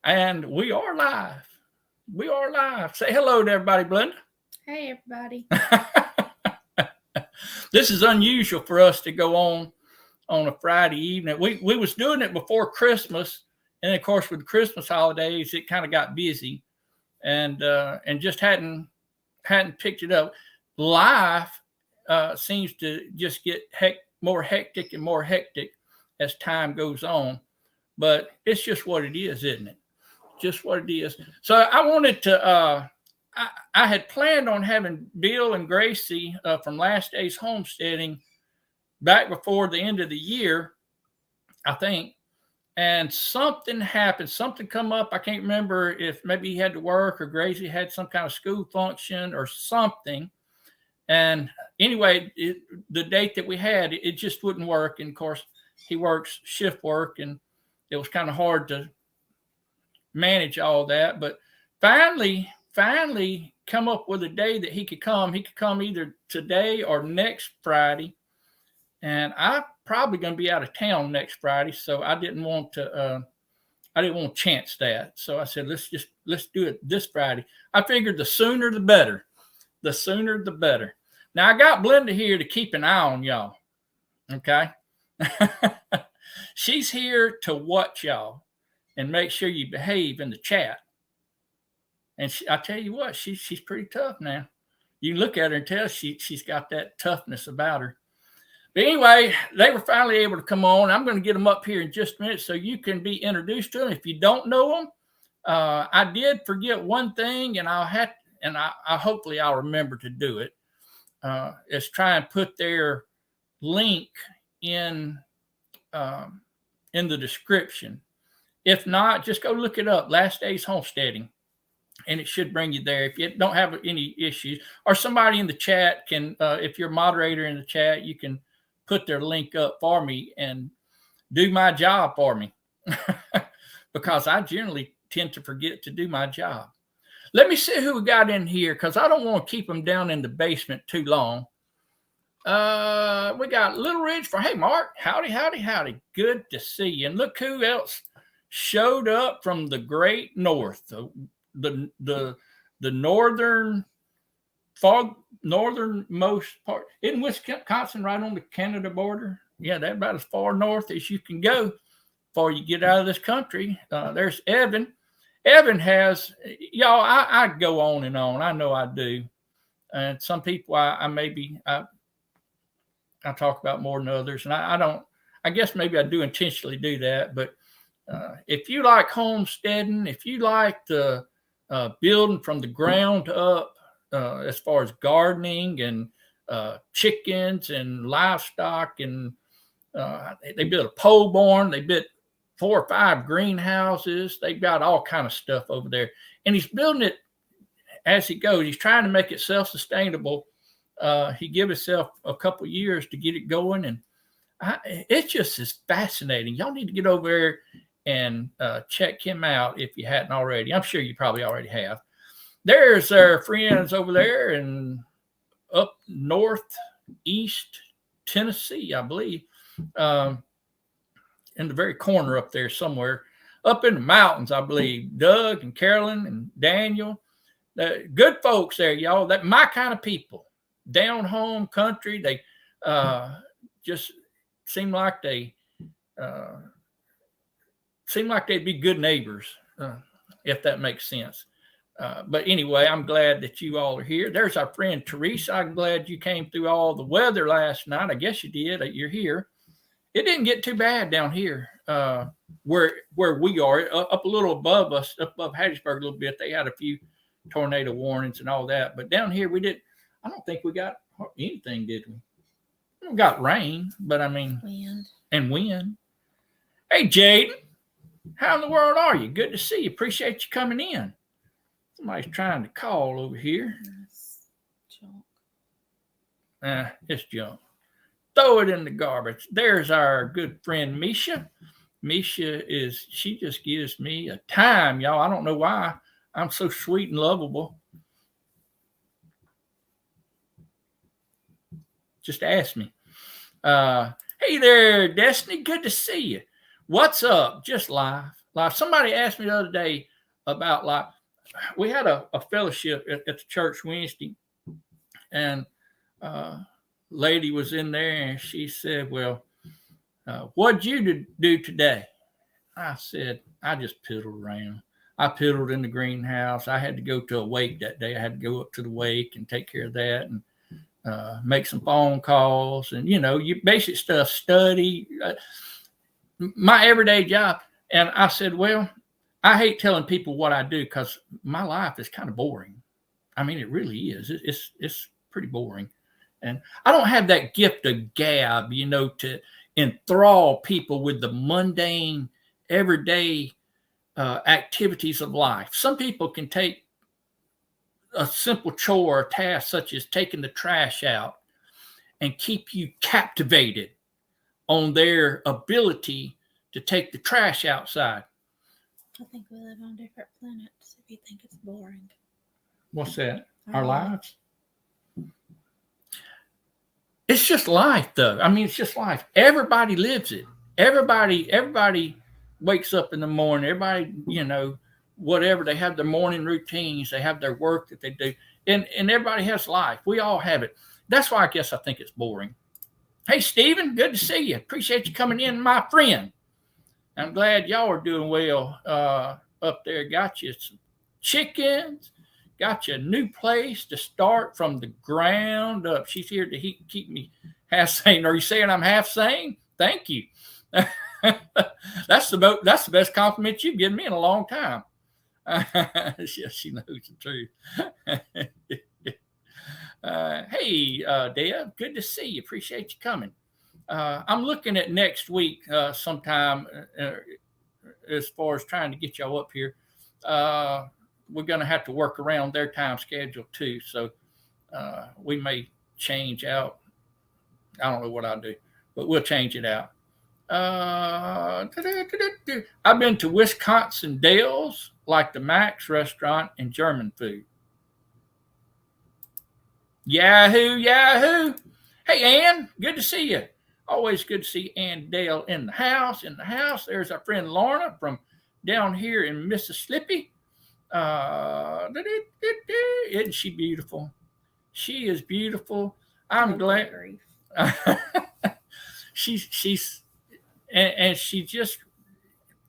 And we are live. We are live. Say hello to everybody, Blenda. Hey, everybody. This is unusual for us to go on a Friday evening. We was doing it before Christmas, and of course with the Christmas holidays, it kind of got busy, and just hadn't picked it up. Life seems to just get more hectic and more hectic as time goes on, but it's just what it is, isn't it? Just what it is. So I wanted to. I had planned on having Bill and Gracie from last Days Homesteading back before the end of the year, I think. And something happened. Something come up. I can't remember if maybe he had to work or Gracie had some kind of school function or something. And anyway, the date that we had, it just wouldn't work. And of course, he works shift work, and it was kind of hard to manage all that. But finally come up with a day that he could come. He could come either today or next Friday. And I'm probably going to be out of town next Friday, so I didn't want to chance that. So I said, let's do it this Friday. I figured the sooner the better. The sooner the better. Now I got Blenda here to keep an eye on y'all. Okay. She's here to watch y'all and make sure you behave in the chat. And I tell you what, she's pretty tough now. You can look at her and tell she's got that toughness about her. But anyway, they were finally able to come on. I'm going to get them up here in just a minute so you can be introduced to them. If you don't know them, I did forget one thing, and I hopefully I'll remember to do it. Is try and put their link in the description. If not, just go look it up. Last Days Homesteading. And it should bring you there. If you don't have any issues, or somebody in the chat can, if you're a moderator in the chat, you can put their link up for me and do my job for me. Because I generally tend to forget to do my job. Let me see who we got in here, because I don't want to keep them down in the basement too long. We got Little Ridge for, hey, Mark, howdy. Good to see you. And look who else showed up from the great north, the northernmost part. Isn't Wisconsin right on the Canada border? Yeah, that's about as far north as you can go before you get out of this country. There's Evan. Evan has, y'all, I go on and on. I know I do. And some people I talk about more than others. And I guess maybe I do intentionally do that. But if you like homesteading, if you like the building from the ground up, as far as gardening and chickens and livestock, and they built a pole barn, they built 4 or 5 greenhouses, they've got all kind of stuff over there, and he's building it as he goes. He's trying to make it self-sustainable. He gave himself a couple years to get it going, and it just is fascinating. Y'all need to get over there and check him out if you hadn't already. I'm sure you probably already have. There's our friends over there in up northeast Tennessee, I believe, in the very corner up there somewhere, up in the mountains, I believe. Doug and Carolyn and Daniel, good folks there, y'all. That my kind of people, down home country. They just seem like they'd be good neighbors, if that makes sense. But anyway, I'm glad that you all are here. There's our friend Teresa. I'm glad you came through all the weather last night. I guess you did. You're here. It didn't get too bad down here where we are, up a little above us, up above Hattiesburg a little bit. They had a few tornado warnings and all that. But down here, I don't think we got anything, did we? We got rain, but I mean, wind. Hey, Jaden. How in the world are you? Good to see you. Appreciate you coming in. Somebody's trying to call over here. It's junk. Throw it in the garbage. There's our good friend Misha. Misha she just gives me a time, y'all. I don't know why I'm so sweet and lovable. Just ask me. Hey there, Destiny. Good to see you. What's up? Just live. Like somebody asked me the other day about like we had a fellowship at the church Wednesday, and lady was in there and she said, "Well, what'd you do today?" I said, "I just piddled around. I piddled in the greenhouse. I had to go to a wake that day. I had to go up to the wake and take care of that and make some phone calls and you basic stuff, study, my everyday job." And I said, "Well, I hate telling people what I do because my life is kind of boring. I mean, it really is. It's pretty boring, and I don't have that gift of gab, to enthrall people with the mundane, everyday activities of life. Some people can take a simple chore or task such as taking the trash out and keep you captivated on their ability to take the trash outside." I think we live on different planets if you think it's boring. What's that? Our lives? It's just life, though. I mean, it's just life. Everybody lives it. Everybody wakes up in the morning. Everybody, whatever. They have their morning routines. They have their work that they do. And everybody has life. We all have it. That's why I guess I think it's boring. Hey, Stephen, good to see you. Appreciate you coming in, my friend. I'm glad y'all are doing well up there. Got you some chickens. Got you a new place to start from the ground up. She's here to keep me half sane. Are you saying I'm half sane? Thank you. That's the best compliment you've given me in a long time. Yes, she knows the truth. Hey, Deb, good to see you. Appreciate you coming. I'm looking at next week sometime as far as trying to get y'all up here. We're going to have to work around their time schedule too. So we may change out. I don't know what I'll do, but we'll change it out. I've been to Wisconsin Dells, like the Max restaurant and German food. Yahoo, Yahoo. Hey, Ann, good to see you. Always good to see Ann Dale in the house. There's our friend Lorna from down here in Mississippi. Isn't she beautiful? She is beautiful. I'm glad. She's and she just,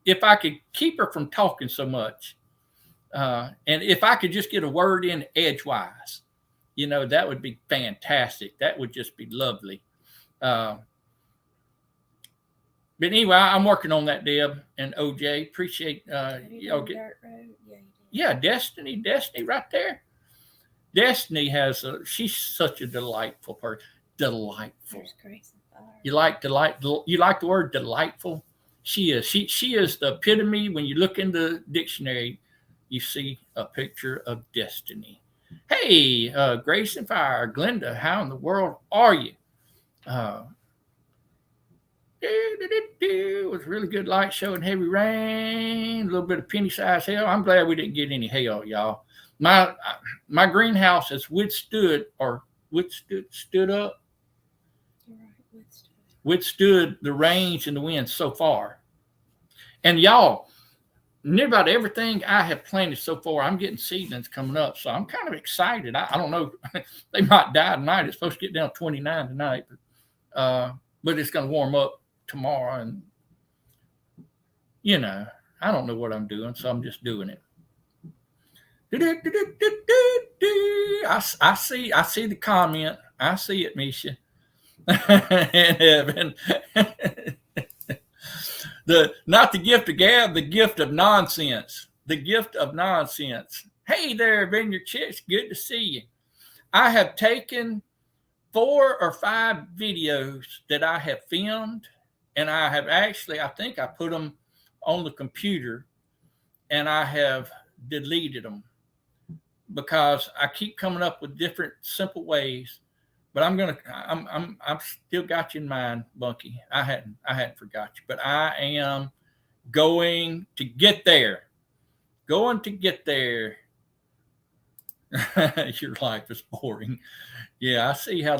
if I could keep her from talking so much, and if I could just get a word in edgewise, that would be fantastic. That would just be lovely. But anyway, I'm working on that, Deb and OJ. Appreciate y'all. Yeah, Destiny right there. Destiny she's such a delightful person. Delightful. You like the word delightful? She is. She is the epitome. When you look in the dictionary, you see a picture of Destiny. Hey, Grace and Fire, Glenda, how in the world are you? It was a really good light show and heavy rain, a little bit of penny-sized hail. I'm glad we didn't get any hail, y'all. My greenhouse has withstood the rains and the winds so far. And y'all, near about everything I have planted so far, I'm getting seedlings coming up. So I'm kind of excited. I don't know. They might die tonight. It's supposed to get down to 29 tonight. But it's going to warm up tomorrow. And, I don't know what I'm doing. So I'm just doing it. I see the comment. I see it, Misha. And Evan. Not the gift of gab, the gift of nonsense. The gift of nonsense. Hey there, Vineyard Chicks. Good to see you. I have taken 4 or 5 videos that I have filmed, and I have actually, I think I put them on the computer, and I have deleted them because I keep coming up with different simple ways. But I'm still got you in mind, Bunky. I hadn't forgot you, but I am going to get there. Going to get there. Your life is boring. Yeah, I see how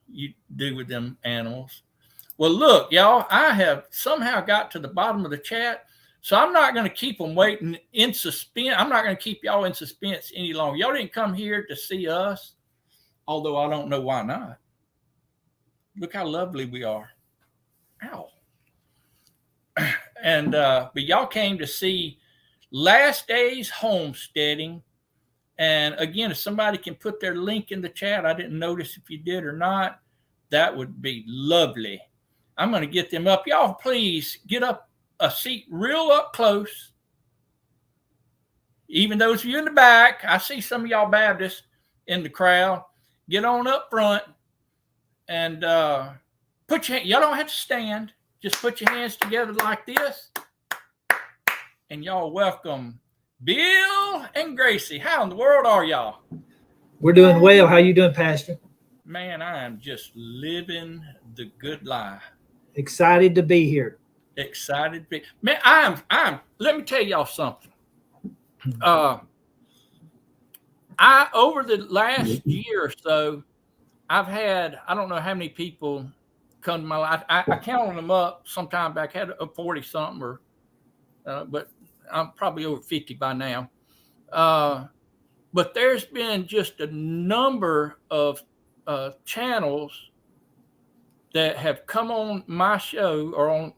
you do with them animals. Well, look, y'all, I have somehow got to the bottom of the chat, so I'm not going to keep them waiting in suspense. I'm not going to keep y'all in suspense any longer. Y'all didn't come here to see us, although I don't know why not. Look how lovely we are. Ow. And but y'all came to see Last Days Homesteading. And again, if somebody can put their link in the chat, I didn't notice if you did or not, that would be lovely. I'm going to get them up. Y'all, please get up a seat real up close. Even those of you in the back, I see some of y'all Baptists in the crowd. Get on up front and put your, y'all don't have to stand. Just put your hands together like this. And y'all welcome Bill and Gracie. How in the world are y'all? We're doing well. How you doing, Pastor? Man, I am just living the good life. Excited to be here. Excited to be. Man, I'm let me tell y'all something. I over the last year or so, I've had, I don't know how many people come to my life. I counted them up sometime back. I had a 40 something, or but I'm probably over 50 by now. But there's been just a number of channels that have come on my show, or on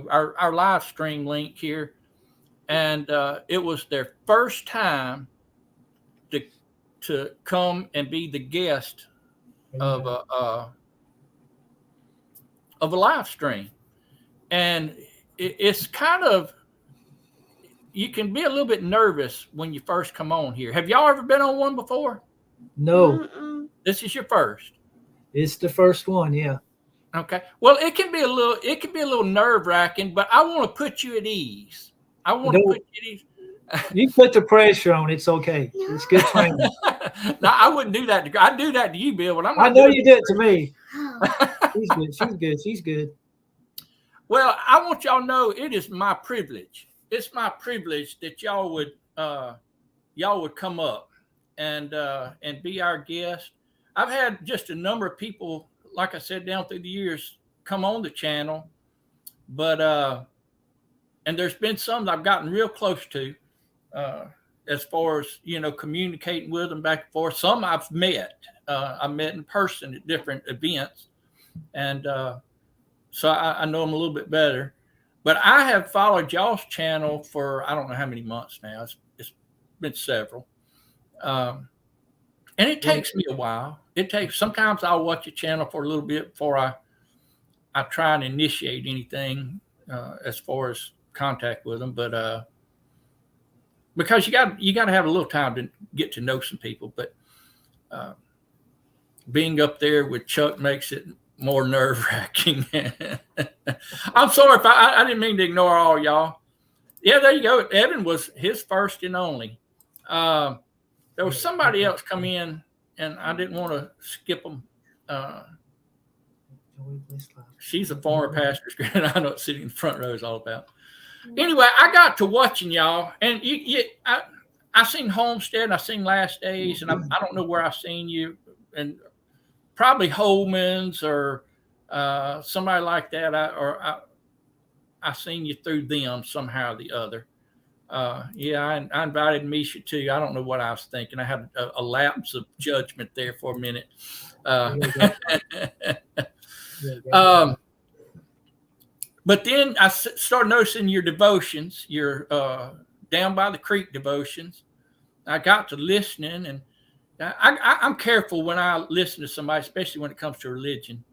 our live stream link here, and it was their first time to come and be the guest of a live stream. And it's kind of, you can be a little bit nervous when you first come on here. Have y'all ever been on one before? No. This is your first. It's the first one, yeah. Okay. Well, it can be a little nerve-wracking, but I want to put you at ease. I want to put you at ease. You put the pressure on. It's okay. It's good training. No, I wouldn't do that. I'd do that to you, Bill. But I know you did it to me. She's good. She's good. She's good. Well, I want y'all to know it is my privilege. It's my privilege that y'all would come up and be our guest. I've had just a number of people, like I said, down through the years, come on the channel, but and there's been some that I've gotten real close to, as far as, you know, communicating with them back and forth. Some I've met. I met in person at different events, and so I know them a little bit better. But I have followed y'all's channel for I don't know how many months now. It's been several, and it takes me a while. Sometimes I'll watch a channel for a little bit before I try and initiate anything as far as contact with them. But because you got to have a little time to get to know some people. But being up there with Chuck makes it more nerve-wracking. I'm sorry if I didn't mean to ignore all y'all. Yeah, there you go. Evan was his first and only. There was somebody else come in, and I didn't want to skip them. She's a former pastor's grand. I know what sitting in the front row is all about. Anyway, I got to watching y'all, and I seen Homestead, and I seen Last Days, and I don't know where I seen you, and probably Holman's or somebody like that. I seen you through them somehow or the other. Yeah, I invited Misha too. I don't know what I was thinking. I had a lapse of judgment there for a minute. But then I started noticing your devotions, your Down by the Creek devotions. I got to listening, and I'm careful when I listen to somebody, especially when it comes to religion.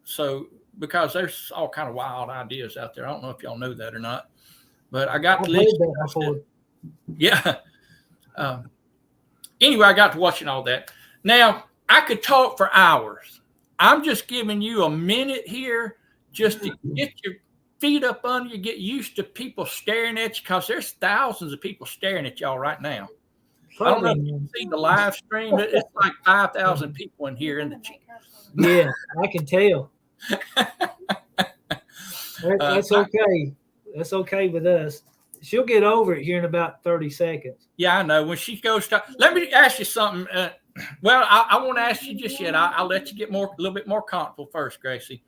So because there's all kind of wild ideas out there. I don't know if y'all know that or not, but I got to listen. Yeah. Anyway, I got to watching all that. Now, I could talk for hours. I'm just giving you a minute here just to get your feet up under you, get used to people staring at you, because there's thousands of people staring at y'all right now. I don't know if you can see the live stream, but it's like 5,000 people in here in the chat. Yeah, I can tell. That's okay. That's okay with us. She'll get over it here in about 30 seconds. Yeah, I know. When she goes to, let me ask you something. Well, I won't ask you just yet. I'll let you get a little bit more comfortable first, Gracie.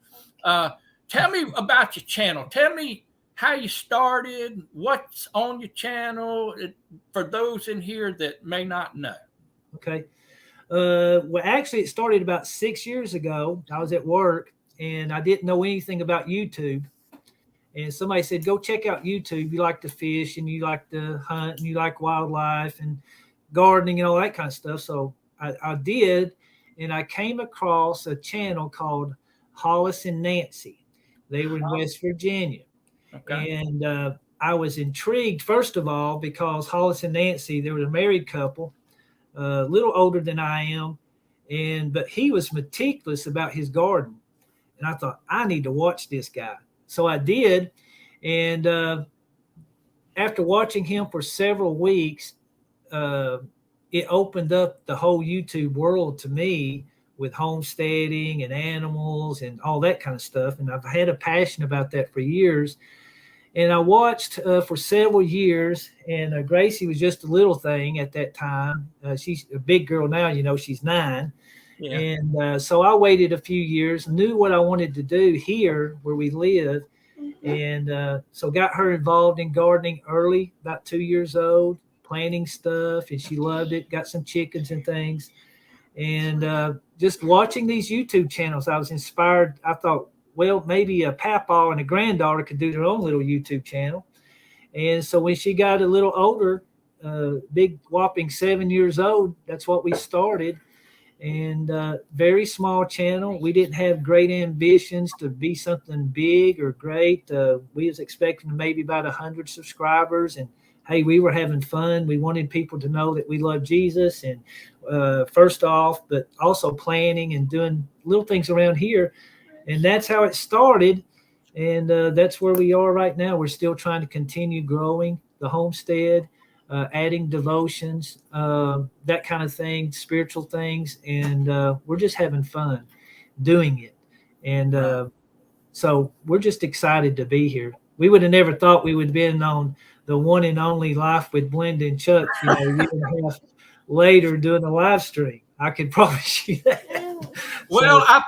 Tell me about your channel. Tell me how you started, what's on your channel, for those in here that may not know. Okay. Well, actually, it started about 6 years ago. I was at work and I didn't know anything about YouTube. And somebody said, go check out YouTube. You like to fish and you like to hunt and you like wildlife and gardening and all that kind of stuff. So I did. And I came across a channel called Hollis and Nancy. They were in West Virginia. Okay. And I was intrigued, first of all, because Hollis and Nancy, they were a married couple, a little older than I am. But he was meticulous about his garden. And I thought, I need to watch this guy. So I did. And after watching him for several weeks, it opened up the whole YouTube world to me with homesteading and animals and all that kind of stuff. And I've had a passion about that for years. And I watched for several years. And Gracie was just a little thing at that time. She's a big girl now, you know, she's 9. Yeah. And so I waited a few years, knew what I wanted to do here where we live. And so got her involved in gardening early, about 2 years old, planting stuff. And she loved it, got some chickens and things. And just watching these YouTube channels, I was inspired. I thought, well, maybe a papa and a granddaughter could do their own little YouTube channel. And so when she got a little older, big whopping 7 years old, that's what we started. And very small channel. We didn't have great ambitions to be something big or great. We was expecting maybe about 100 subscribers. And hey, we were having fun. We wanted people to know that we love Jesus. And first off, but also planning and doing little things around here. And that's how it started. And that's where we are right now. We're still trying to continue growing the homestead. Adding devotions, that kind of thing, spiritual things. And we're just having fun doing it. And so we're just excited to be here. We would have never thought we would have been on the one and only Life with Blenda and Chuck, you know, a year and a half later doing a live stream. I can promise you that. Well, I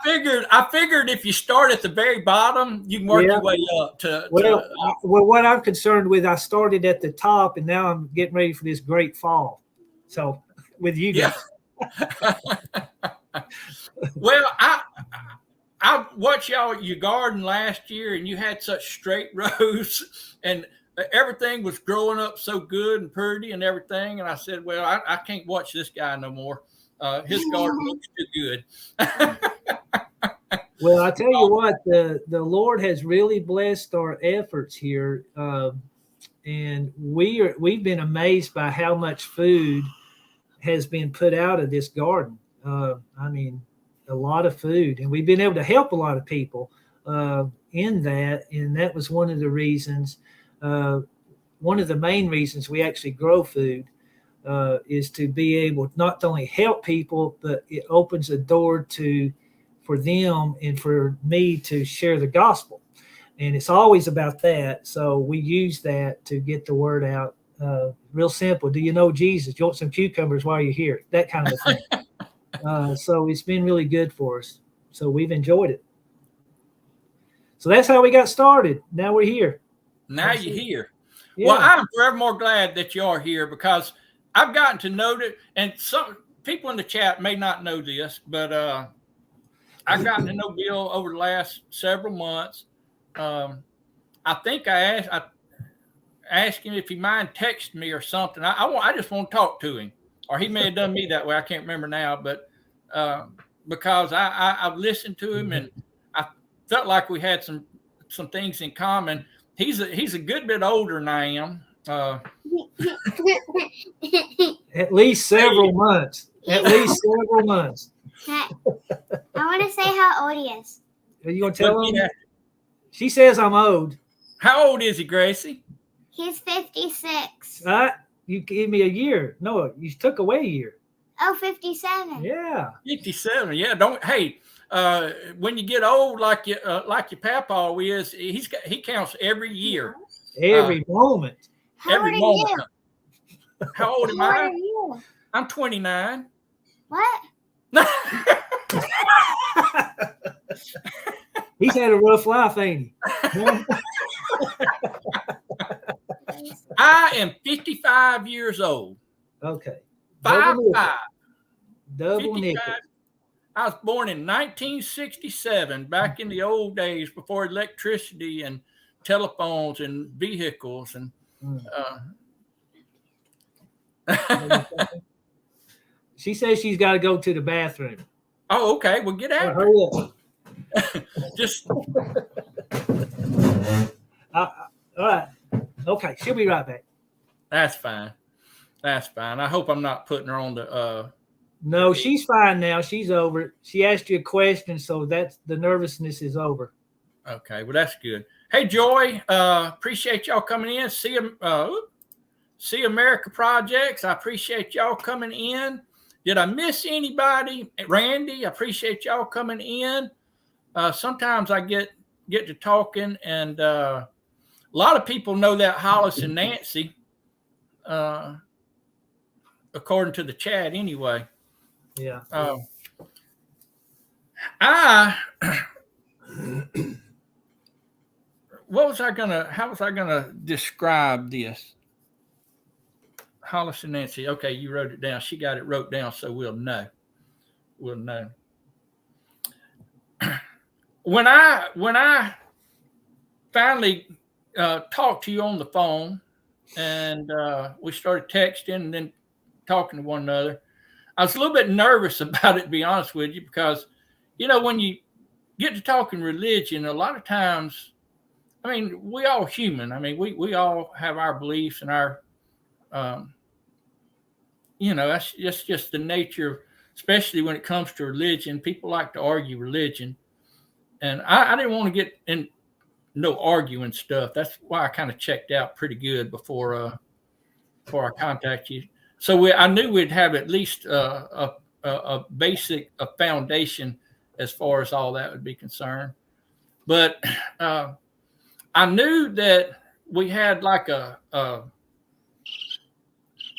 figured if you start at the very bottom, you can work your way up to. Well, what I'm concerned with, I started at the top, and now I'm getting ready for this great fall. So, with you guys. Yeah. Well, I watched your garden last year, and you had such straight rows, and everything was growing up so good and pretty and everything. And I said, well, I can't watch this guy no more. His garden looks too good. Well, I tell you what, the Lord has really blessed our efforts here, and we've been amazed by how much food has been put out of this garden. I mean, a lot of food, and we've been able to help a lot of people in that, and that was one of the reasons. One of the main reasons we actually grow food. Is to be able not to only help people, but it opens a door for them and for me to share the gospel. And it's always about that. So we use that to get the word out. Real simple. Do you know Jesus? You want some cucumbers while you're here? That kind of thing. So it's been really good for us. So we've enjoyed it. So that's how we got started. Now we're here. Now you're here. Yeah. Well, I'm forever more glad that you are here, because I've gotten to know that, and some people in the chat may not know this, but I've gotten to know Bill over the last several months. I think I asked him if he mind texting me or something. I just want to talk to him, or he may have done me that way. I can't remember now, but because I've listened to him and I felt like we had some things in common. He's a good bit older than I am. At least several months. At least several months. I want to say how old he is. Are you going to tell him? She says I'm old. How old is he, Gracie? He's 56. You gave me a year. No, you took away a year. Oh, 57. Yeah. 57. Yeah. When you get old, like your papa is, he counts every year. Every moment. How old are you? How old am How old I? are you? I'm 29. What? He's had a rough life, ain't he? I am 55 years old. Okay. Five, Double five. Double 55. nickel. I was born in 1967, back in the old days before electricity and telephones and vehicles. And She says she's got to go to the bathroom. oh, okay. Well, get out. Hurry up. Just All right. Okay. She'll be right back. that's fine. That's fine. I hope I'm not putting her on the. No, she's fine now. She's over it. She asked you a question, so that's the nervousness is over. Okay. Well, that's good. Hey, Joy. Appreciate y'all coming in. See America Projects. I appreciate y'all coming in. Did I miss anybody? Randy, I appreciate y'all coming in. Sometimes I get to talking, and a lot of people know that Hollis and Nancy, according to the chat anyway. Yeah. How was I gonna describe this? Hollis and Nancy. Okay, you wrote it down. She got it wrote down, so we'll know. We'll know. When I finally talked to you on the phone, and we started texting and then talking to one another, I was a little bit nervous about it, to be honest with you, because, when you get to talking religion, a lot of times, I mean, we all human. I mean, we all have our beliefs and our, that's just the nature, especially when it comes to religion. People like to argue religion. And I didn't want to get in no arguing stuff. That's why I kind of checked out pretty good before I contact you. So I knew we'd have at least a basic foundation as far as all that would be concerned. But I knew that we had like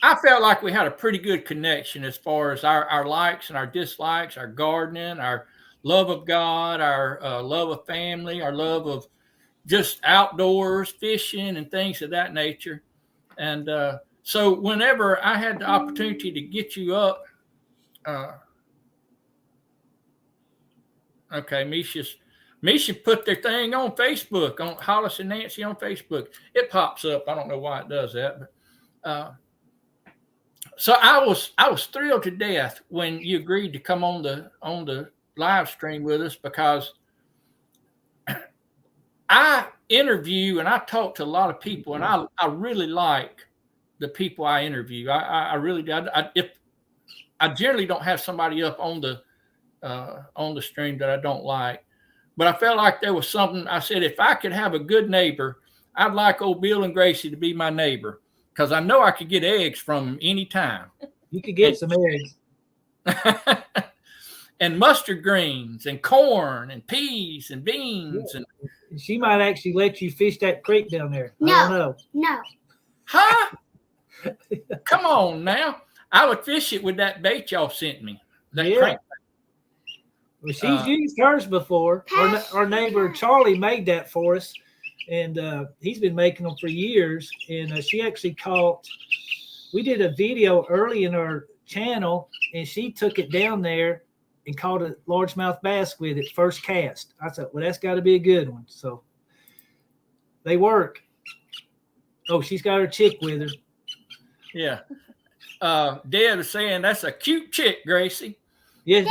I felt like we had a pretty good connection as far as our likes and our dislikes, our gardening, our love of God, our love of family, our love of just outdoors, fishing and things of that nature. And so whenever I had the opportunity to get you up, okay, Misha put their thing on Facebook, on Hollis and Nancy on Facebook. It pops up. I don't know why it does that, but so I was thrilled to death when you agreed to come on the live stream with us, because I interview and I talk to a lot of people, and I really like the people I interview. I really do. If I generally don't have somebody up on the stream that I don't like, but I felt like there was something. I said, if I could have a good neighbor, I'd like old Bill and Gracie to be my neighbor, because I know I could get eggs from them anytime. You could get some eggs. And mustard greens and corn and peas and beans. Yeah. And she might actually let you fish that creek down there. No. I don't know. No. Huh? Come on now. I would fish it with that bait y'all sent me. That crank. Well, she's used hers before. Our neighbor Charlie made that for us, and he's been making them for years. And she actually caught. We did a video early in our channel, and she took it down there and caught a largemouth bass with it first cast. I thought, well, that's got to be a good one. So they work. Oh, she's got her chick with her. Yeah. Dad is saying that's a cute chick, Gracie. Yeah.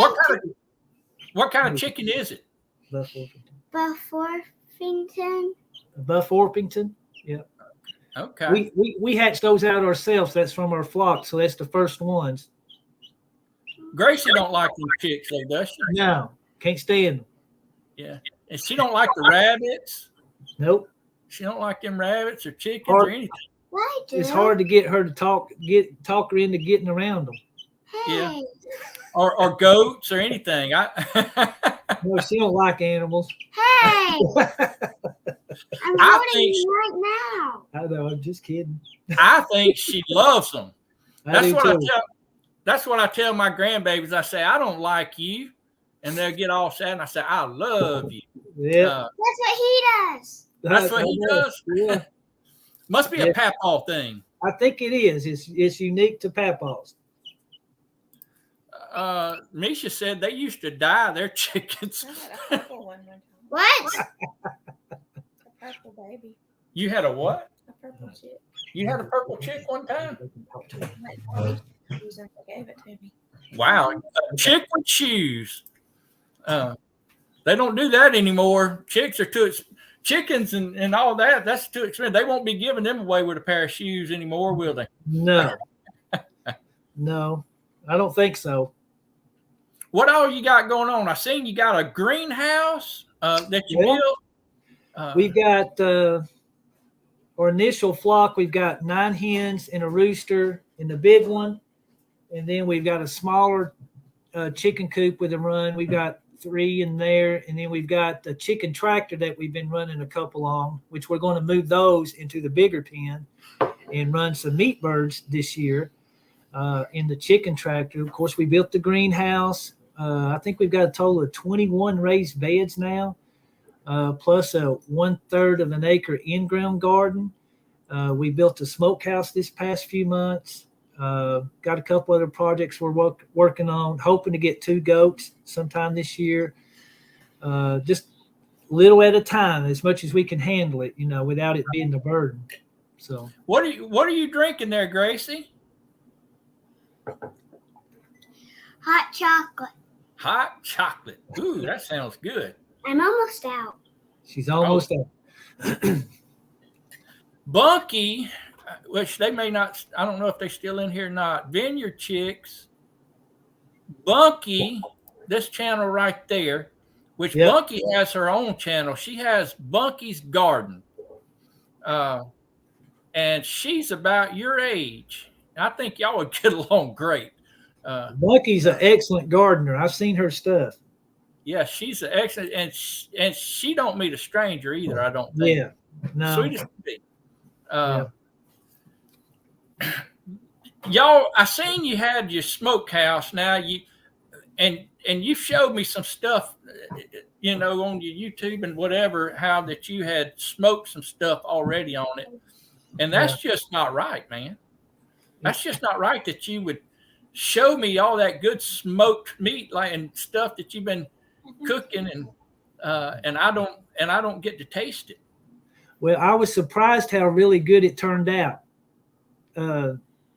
What kind of chicken is it? Buff Orpington. Buff Orpington. Yeah. Okay. We hatched those out ourselves. That's from our flock, so that's the first ones. Gracie don't like them chicks, though, does she? No, can't stand them. Yeah, and she don't like the rabbits. Nope. She don't like them rabbits or chickens or anything. It's hard to get her to talk her into getting around them. Hey. Yeah. Or goats or anything. No, she don't like animals. Hey. I'm holding you right now. I know. I'm just kidding. I think she loves them. That's what I tell. That's what I tell my grandbabies. I say, I don't like you. And they'll get all sad. And I say, I love you. Yeah. That's what he does. That's what he does. Yeah. Must be a papaw thing. I think it is. It's unique to papaws. Misha said they used to dye their chickens. I had a purple one time. What? A purple baby. You had a what? A purple chick. You had a purple chick one time? My user gave it to me. Wow. A chick with shoes. They don't do that anymore. Chicks are chickens and all that. That's too expensive. They won't be giving them away with a pair of shoes anymore, will they? No. No, I don't think so. What all you got going on? I seen you got a greenhouse that you built. We've got our initial flock. We've got 9 hens and a rooster in the big one. And then we've got a smaller chicken coop with a run. We've got 3 in there. And then we've got the chicken tractor that we've been running a couple on, which we're going to move those into the bigger pen and run some meat birds this year in the chicken tractor. Of course, we built the greenhouse. I think we've got a total of 21 raised beds now, plus a 1/3 of an acre in-ground garden. We built a smokehouse this past few months. Got a couple other projects we're working on, hoping to get 2 goats sometime this year. Just little at a time, as much as we can handle it, without it being a burden. So, What are you drinking there, Gracie? Hot chocolate. Hot chocolate. Ooh, that sounds good. I'm almost out. she's almost out. Bunky, which they may not, I don't know if they're still in here or not. Vineyard Chicks, Bunky, this channel right there, which Bunky has her own channel. She has Bunky's Garden. And she's about your age. I think y'all would get along great. Bucky's an excellent gardener. I've seen her stuff. Yeah, she's an excellent, and she don't meet a stranger either, I don't think. Yeah, no. Sweetest thing. Y'all, I seen you had your smokehouse. Now and you showed me some stuff, on your YouTube and whatever, how that you had smoked some stuff already on it, and that's just not right, man. That's just not right that you would show me all that good smoked meat and stuff that you've been cooking, and I don't get to taste it. Well, I was surprised how really good it turned out.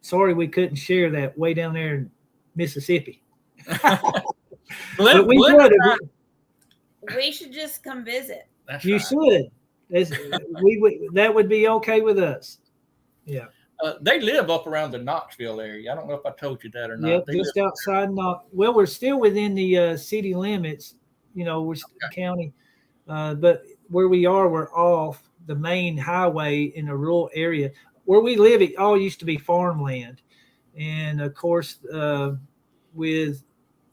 Sorry we couldn't share that way down there in Mississippi. But we should just come visit. That's you right. should. That would be okay with us. Yeah. They live up around the Knoxville area. I don't know if I told you that or not. Yeah, just outside Well, we're still within the city limits. We're county, but where we are, we're off the main highway in a rural area. Where we live, it all used to be farmland, and of course, with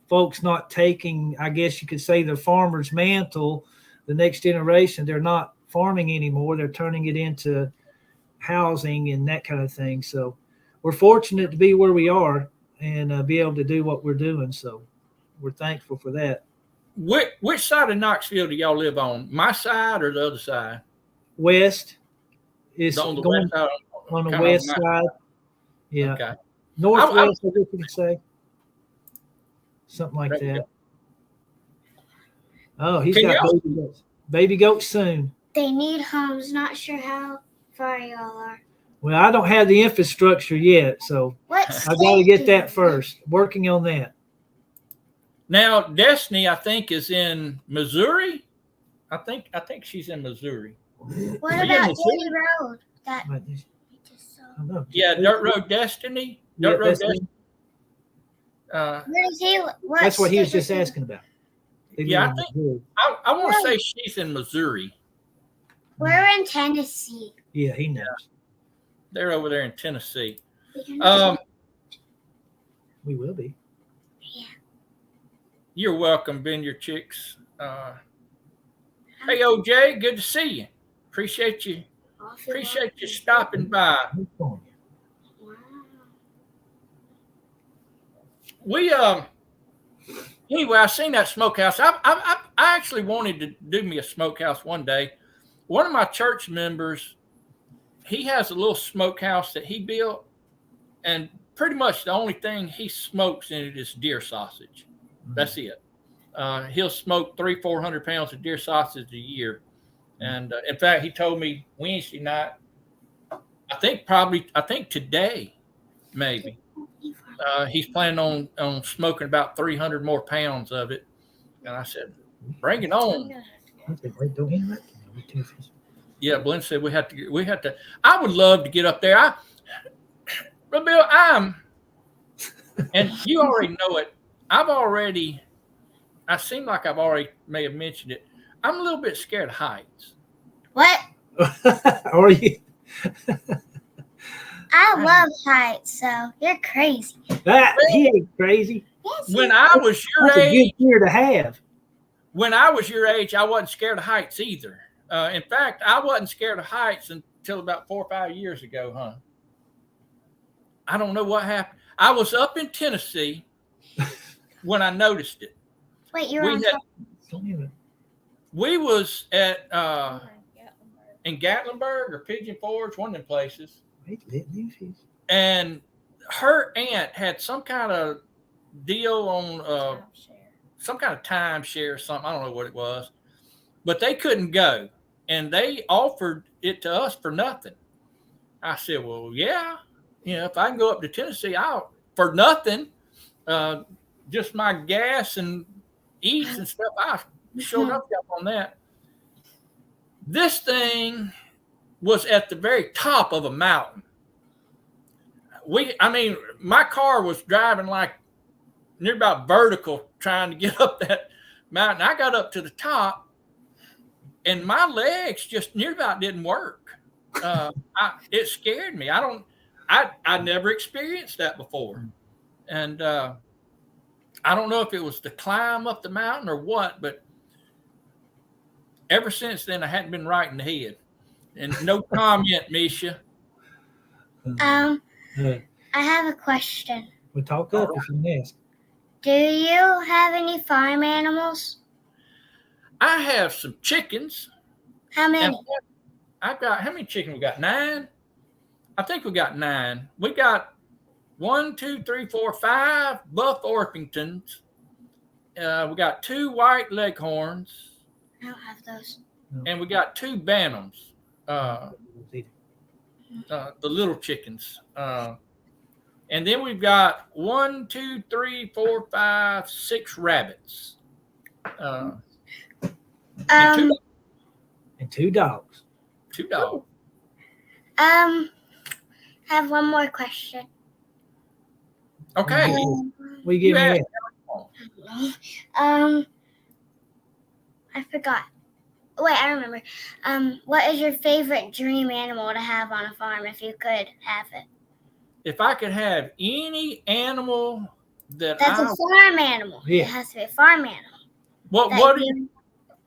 folks not taking, I guess you could say, the farmer's mantle, the next generation, they're not farming anymore. They're turning it into housing and that kind of thing. So we're fortunate to be where we are and be able to do what we're doing. So we're thankful for that. Which side of Knoxville do y'all live on? My side or the other side? West is On the going west side. on the west side. Yeah. Okay. Northwest, I guess you could say. Something like that. Oh, he's got baby goats. Baby goats soon. They need homes. Not sure how far y'all are. Well, I don't have the infrastructure yet, so What I got to get that first. Working on that. Now, Destiny, I think, is in Missouri. I think she's in Missouri. What Are you in about Missouri? Dirty Road? That Right. we just saw. I don't know. Yeah, Dirt Road Destiny. Yeah, Dirt Road that's Destiny. Where does he? That's what he was state just is he? asking about. Yeah, I want to say she's in Missouri. We're in Tennessee. Yeah, he knows. They're over there in Tennessee. Um, We will be. You're welcome, Vineyard Chicks. Hey, OJ, good to see you. Appreciate you stopping by. Wow. we anyway, I seen that smokehouse. I actually wanted to do me a smokehouse one day. One of my church members, he has a little smokehouse that he built, and pretty much the only thing he smokes in it is deer sausage. That's it. He'll smoke 300-400 pounds of deer sausage a year. And in fact, he told me Wednesday night, I think today, maybe, he's planning on smoking about 300 more pounds of it. And I said, bring it on. Yeah, Glenn said we have to. I would love to get up there. But Bill, and you already know it. I seem like I've already may have mentioned it. I'm a little bit scared of heights. What? Are you? I love heights, so you're crazy. He ain't crazy. Yes, When I was your That's a age, good fear to have. when I was your age, I wasn't scared of heights either. In fact, I wasn't scared of heights until about 4 or 5 years ago, huh? I don't know what happened. I was up in Tennessee when I noticed it. Wait, you're on top. We was at in Gatlinburg or Pigeon Forge, one of them places. And her aunt had some kind of deal on some kind of timeshare or something. I don't know what it was, but they couldn't go, and they offered it to us for nothing. I said, "Well, yeah, if I can go up to Tennessee, I'll for nothing, just my gas and eats and stuff. I showed up on that." This thing was at the very top of a mountain. My car was driving like near about vertical trying to get up that mountain. I got up to the top and my legs just near about didn't work. It scared me. I never experienced that before. And I don't know if it was the climb up the mountain or what, but ever since then I hadn't been right in the head. And no comment, Misha. I have a question. We'll talk up if you ask. Do you have any farm animals? I have some chickens. How many? I've got, how many chickens we got? 9? I think we got 9. We got 1, 2, 3, 4, 5 buff Orpingtons. We got 2 white leghorns. I don't have those. And we got 2 bantams. The little chickens. And then we've got 1, 2, 3, 4, 5, 6 rabbits. And 2 dogs. 2 dogs. I have one more question. Okay. We give Yeah. you I forgot. Wait, I remember. What is your favorite dream animal to have on a farm if you could have it? If I could have any animal that That's a farm animal. Yeah. It has to be a farm animal. what do you,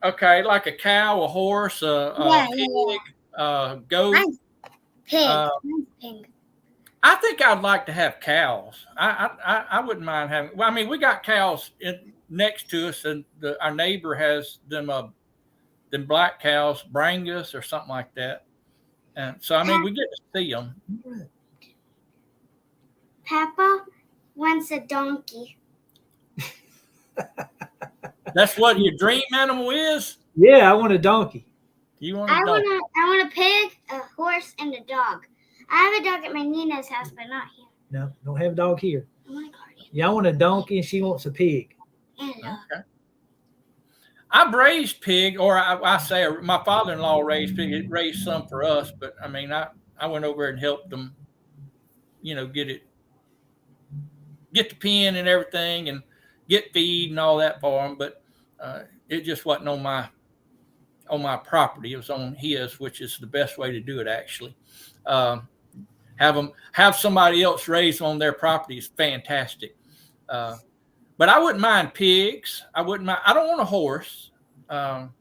okay, like a cow, a horse, a pig, goat. Mine's pig. Uh, Mine's pig. I think I'd like to have cows. I wouldn't mind having. Well, I mean, we got cows next to us, and our neighbor has them black cows, Brangus or something like that. And so, I mean, we get to see them. Papa wants a donkey. That's what your dream animal is. Yeah, I want a donkey. You want I a dog? want a pig, a horse, and a dog. I have a dog at my Nina's house, but not here. No, don't have a dog here. I want a guardian Yeah, I want a donkey, and she wants a pig. and a dog. Okay. I've raised pig, or I say my father-in-law raised pig. It raised some for us, but I mean, I went over and helped them, get the pen and everything, and get feed and all that for them. But it just wasn't on my property. It was on his, which is the best way to do it, actually. Have somebody else raise on their property is fantastic. But I wouldn't mind pigs. I wouldn't mind. I don't want a horse. I'm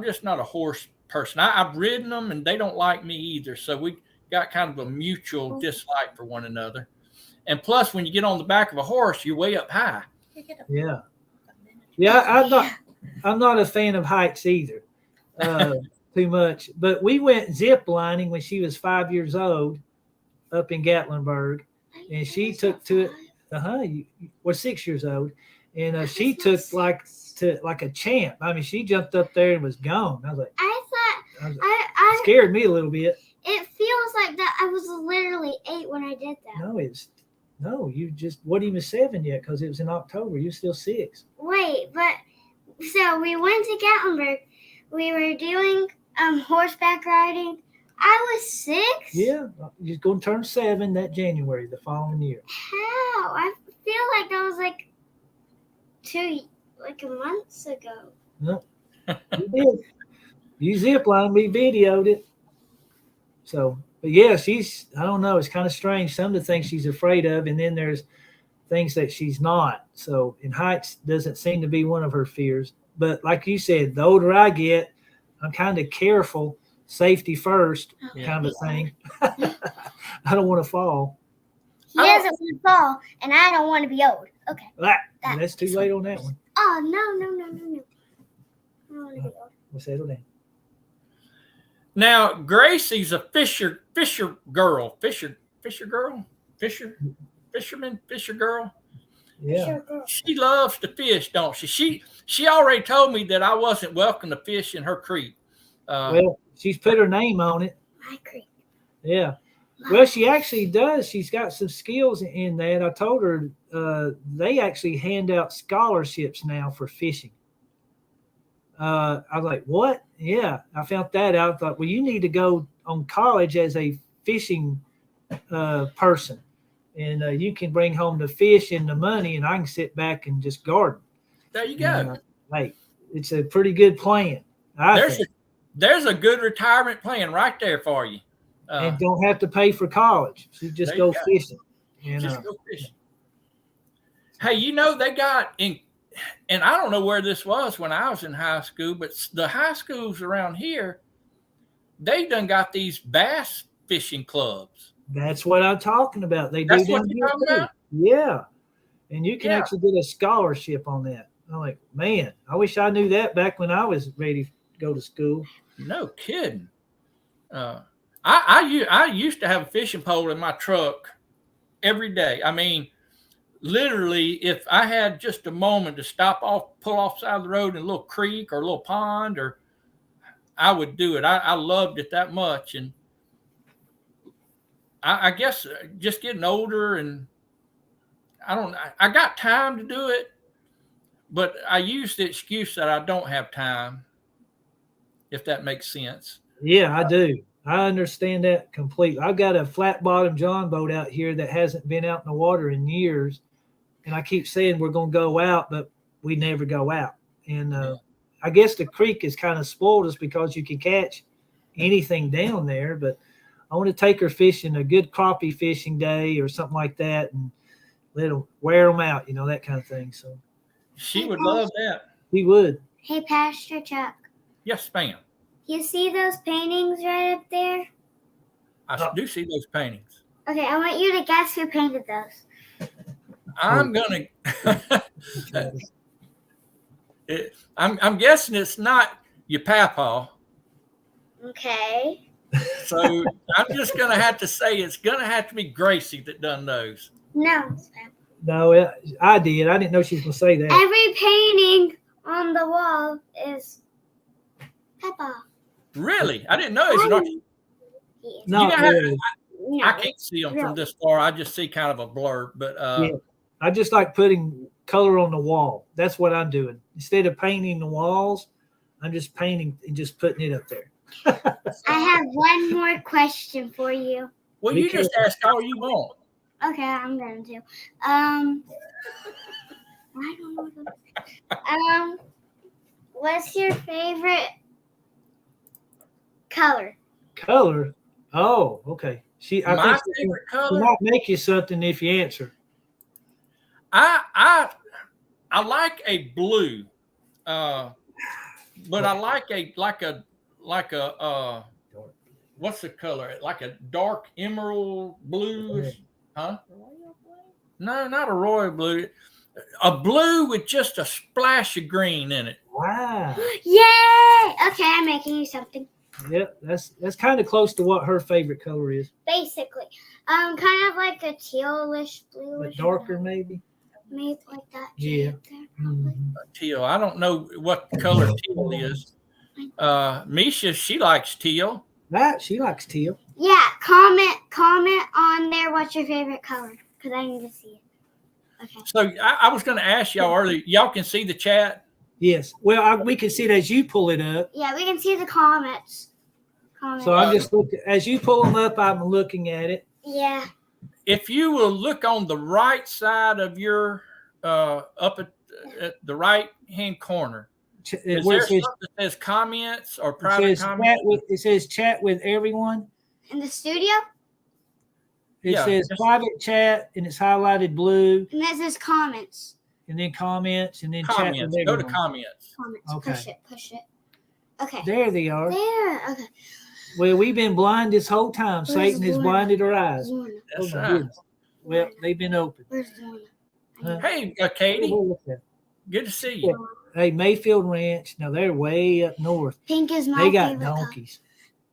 just not a horse person. I've ridden them, and they don't like me either. So we got kind of a mutual dislike for one another. And plus, when you get on the back of a horse, you're way up high. Yeah. Yeah, I'm not a fan of heights either, too much. But we went zip lining when she was 5 years old up in Gatlinburg, and she took to it. You were 6 years old, and she took like a champ. I mean, she jumped up there and was gone. I was like, I scared me a little bit. It feels like that I was literally 8 when I did that. No, you just wasn't even 7 yet because it was in October. You're still 6. Wait, but so we went to Gatlinburg. We were doing horseback riding. I was 6. Yeah, you're going to turn 7 that January, the following year. How? I feel like that was like a month ago. No, you did. You ziplined, we videoed it. So, but yeah, I don't know, it's kind of strange. Some of the things she's afraid of, and then there's things that she's not. So, in heights doesn't seem to be one of her fears. But like you said, the older I get, I'm kind of careful, safety first kind of thing. I don't want to fall. He doesn't want to fall, and I don't want to be old. Okay. That's too late on that one. Oh, no. I don't want to be old. We'll settle down. Now, Gracie's a fisherman girl. Yeah. She loves to fish, don't she? She already told me that I wasn't welcome to fish in her creek. Well, she's put her name on it. My creek. Yeah. Well, she actually does. She's got some skills in that. I told her they actually hand out scholarships now for fishing. I was like, what? Yeah, I found that out. I thought, well, you need to go on college as a fishing person. And you can bring home the fish and the money, and I can sit back and just garden. There you go. Hey, it's a pretty good plan. There's a good retirement plan right there for you. And don't have to pay for college. So just go fishing. Just go fishing. Hey, they got in, and I don't know where this was when I was in high school, but the high schools around here, they done got these bass fishing clubs. That's what I'm talking about. That's what you're talking about? Yeah. And you can actually get a scholarship on that. I'm like, man, I wish I knew that back when I was ready to go to school. No kidding. I used to have a fishing pole in my truck every day. I mean, literally, if I had just a moment to pull off the side of the road in a little creek or a little pond, I would do it. I loved it that much. And I guess just getting older, and I got time to do it, but I use the excuse that I don't have time, if that makes sense. Yeah, I do. I understand that completely. I've got a flat bottom John boat out here that hasn't been out in the water in years. And I keep saying we're going to go out, but we never go out. And I guess the creek has kind of spoiled us because you can catch anything down there. But I want to take her fishing a good crappie fishing day or something like that and let them wear them out, that kind of thing. So she would love that. He would. Hey, Pastor Chuck. Yes, ma'am. You see those paintings right up there? I do see those paintings. Okay, I want you to guess who painted those. I'm gonna. I'm guessing it's not your papa. Okay. So I'm just gonna have to say it's gonna have to be Gracie that done those. No. No, I did. I didn't know she was gonna say that. Every painting on the wall is Papa. Really? I didn't know it's not. I can't see them from this far. I just see kind of a blur. But I just like putting color on the wall. That's what I'm doing. Instead of painting the walls, I'm just painting and just putting it up there. I have one more question for you. Well, you just ask all you want. Okay, I'm going to. I don't know. What's your favorite color? Color? Oh, okay. My favorite color? She might make you something if you answer. I like a blue, but I like a what's the color? Like a dark emerald blue, huh? No, not a royal blue. A blue with just a splash of green in it. Wow. Yay! Okay, I'm making you something. Yep, that's kind of close to what her favorite color is, Basically, kind of like a tealish, but bluish, darker maybe. maybe like that. Yeah. shade there, probably. Mhm. Teal. I don't know what color teal is. Misha, she likes teal. That she likes teal. Yeah, comment on there. What's your favorite color? Because I need to see it. Okay. So I was going to ask y'all earlier. Y'all can see the chat. Yes. Well, we can see it as you pull it up. Yeah, we can see the comments. So I'm just looking as you pull them up. I'm looking at it. Yeah. If you will look on the right side of your up at the right hand corner, is Where there it says, something that says comments or private comments? it says chat with everyone. In the studio, It Yeah, says just- private chat and it's highlighted blue, and that says comments. and then comments, and then chat with Comments. Go to everyone. comments. Comments. Okay. Push it. Okay. There they are. There. Okay. Well, we've been blind this whole time. Where's Satan has Lorna? blinded our eyes. Lorna. That's my right. goodness. Well, they've been open. Where's Lorna? Huh? Hey, Katie, Oh, look at that. good to see you. Hey, Mayfield Ranch. Now they're way up north. Pink is my They got favorite color. donkeys.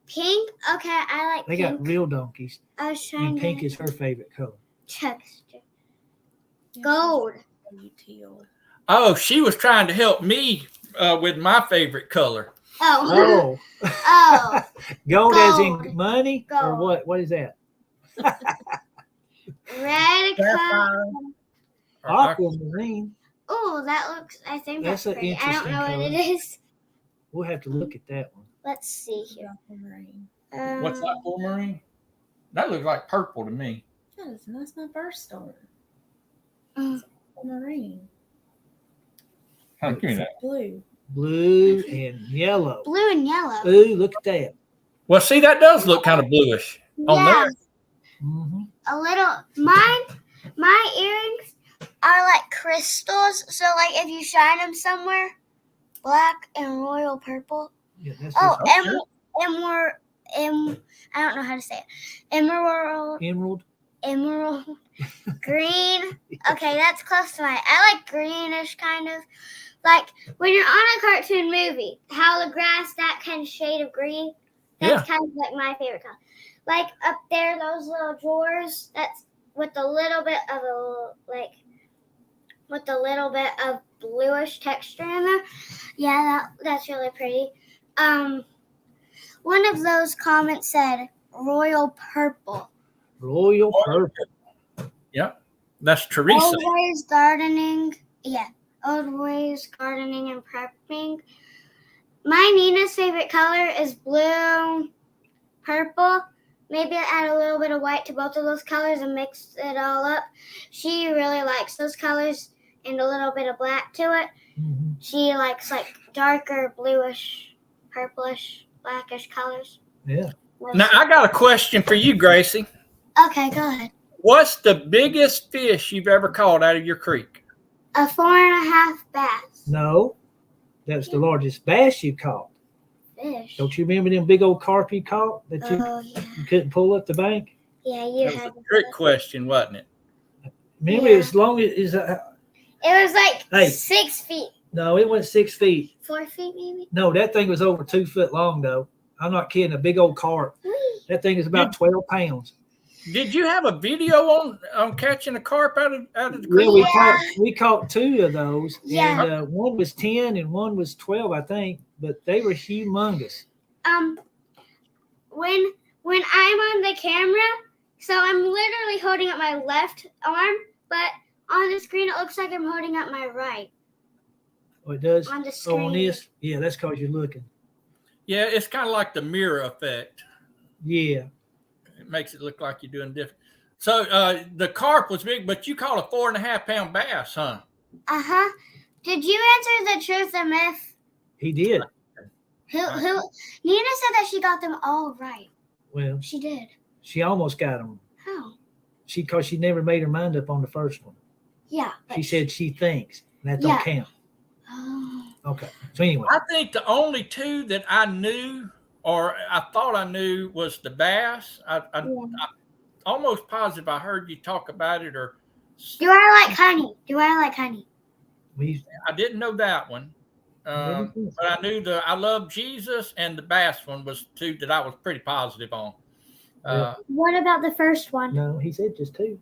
Pink? Okay, I like They pink. got real donkeys. I was trying And to pink is her favorite color. texture. Gold. Teal. Oh, she was trying to help me with my favorite color. Oh. Oh, Oh. gold as Gold. in money or Gold. what? What is that? Red color. Sapphire. Or Aquamarine. Oh, that looks, I think That's that's an pretty. I don't interesting know what color. it is. We'll have to look at that one. Let's see here. Aquamarine. What's aquamarine? That looks like purple to me. That's my first star. Mm. Aquamarine. Huh, give me that. Blue. Blue and yellow. Blue and yellow. Ooh, look at that. Well, see, that does look kind of bluish on Yeah, there. Hmm. a little. My earrings are like crystals. So, like, if you shine them somewhere, black and royal purple. Yeah, that's Oh, just I don't know how to say it. Emerald, emerald. green. Okay, that's close to mine. I like greenish kind of. Like when you're on a cartoon movie, how the grass, that kind of shade of green. That's kind of like my favorite color. Like up there, those little drawers. That's with a little bit of bluish texture in there. Yeah, that's really pretty. One of those comments said royal purple. Royal purple. Yep. That's Teresa. Old ways gardening. Yeah. Old ways gardening and prepping. My Nina's favorite color is blue, purple. Maybe add a little bit of white to both of those colors and mix it all up. She really likes those colors and a little bit of black to it. Hmm. She likes like darker bluish, purplish, blackish colors. Yeah. Now, I got a question for you, Gracie. Okay, go ahead. What's the biggest fish you've ever caught out of your creek? A 4.5 bass. No, that's the largest bass you caught. Fish. Don't you remember them big old carp you caught that Oh, yeah. you couldn't pull up the bank? Yeah, you That was had a trick question, wasn't it? Remember, Yeah. as long as It was like Hey. 6 feet. no, it went 6 feet. 4 feet, maybe? No, that thing was over 2 foot long, though. I'm not kidding. A big old carp. Whee! That thing is about 12 pounds. Did you have a video on catching a carp out of the creek? Yeah, Yeah. we caught 2 of those, Yeah. and one was 10 and one was 12, I think. But they were humongous. When I'm on the camera, so I'm literally holding up my left arm, but on the screen it looks like I'm holding up my right. Oh, it does. On the Oh, screen. on this, yeah, that's because you're looking. Yeah, it's kind of like the mirror effect. Yeah, It makes it look like you're doing different. So the carp was big, but you caught a 4.5 pound bass, huh? Uh-huh. Did you answer the truth or myth? he did. Who Nina said that she got them all right. Well, She did. she almost got them. How? Because she never made her mind up on the first one. Yeah. She said she thinks. And that Yeah. don't count. Oh. Okay. So anyway, I think the only 2 that I knew or I thought I knew was the bass. I'm almost positive I heard you talk about it or Do I like honey? Do I like honey? I didn't know that one. But I knew I love Jesus and the bass one was two that I was pretty positive on. What about the first one? No, he said just two.